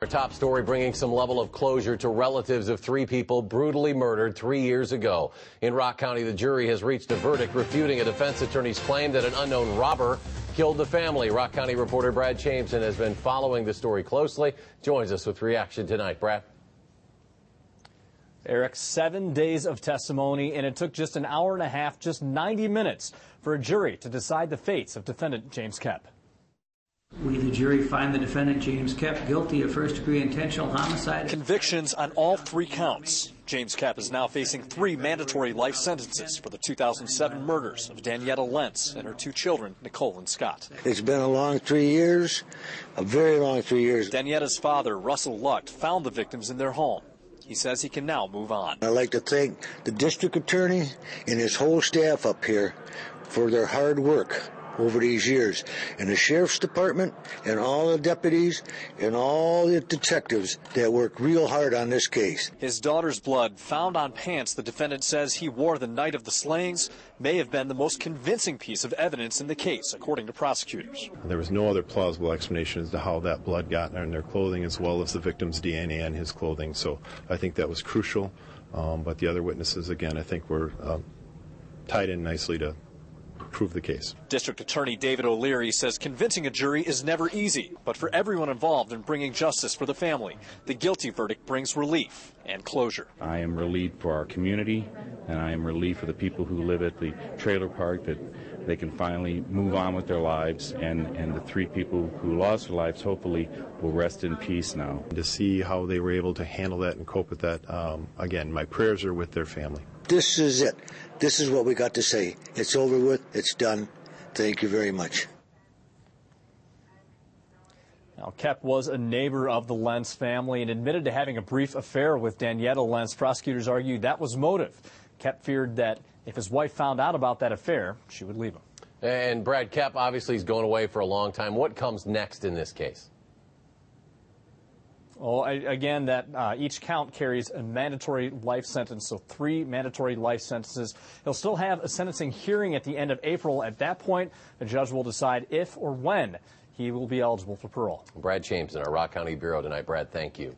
Our top story bringing some level of closure to relatives of 3 people brutally murdered 3 years ago. In Rock County, the jury has reached a verdict refuting a defense attorney's claim that an unknown robber killed the family. Rock County reporter Brad Chaimson has been following the story closely. Joins us with reaction tonight. Brad. Eric, 7 days of testimony, and it took just an hour and a half, just 90 minutes, for a jury to decide the fates of defendant James Koepp. We, the jury, find the defendant, James Koepp, guilty of first-degree intentional homicide. Convictions on all 3 counts. James Koepp is now facing 3 mandatory life sentences for the 2007 murders of Danietta Lentz and her 2 children, Nicole and Scott. It's been a long 3 years, a very long 3 years. Danietta's father, Russell Lucht, found the victims in their home. He says he can now move on. I'd like to thank the district attorney and his whole staff up here for their hard work over these years, and the sheriff's department and all the deputies and all the detectives that worked real hard on this case. His daughter's blood found on pants the defendant says he wore the night of the slayings may have been the most convincing piece of evidence in the case, according to prosecutors. There was no other plausible explanation as to how that blood got in their clothing, as well as the victim's DNA on his clothing, so I think that was crucial. But the other witnesses, again, I think were tied in nicely to prove the case. District Attorney David O'Leary says convincing a jury is never easy, but for everyone involved in bringing justice for the family, the guilty verdict brings relief and closure. I am relieved for our community, and I am relieved for the people who live at the trailer park that they can finally move on with their lives, and the 3 people who lost their lives hopefully will rest in peace now. To see how they were able to handle that and cope with that, again, my prayers are with their family. This is it. This is what we got to say. It's over with. It's done. Thank you very much. Now, Koepp was a neighbor of the Lentz family and admitted to having a brief affair with Danietta Lentz. Prosecutors argued that was motive. Koepp feared that if his wife found out about that affair, she would leave him. And Brad, Koepp obviously is going away for a long time. What comes next in this case? Well, again, that each count carries a mandatory life sentence, so 3 mandatory life sentences. He'll still have a sentencing hearing at the end of April. At that point, the judge will decide if or when he will be eligible for parole. Brad Chaimson, our Rock County Bureau tonight. Brad, thank you.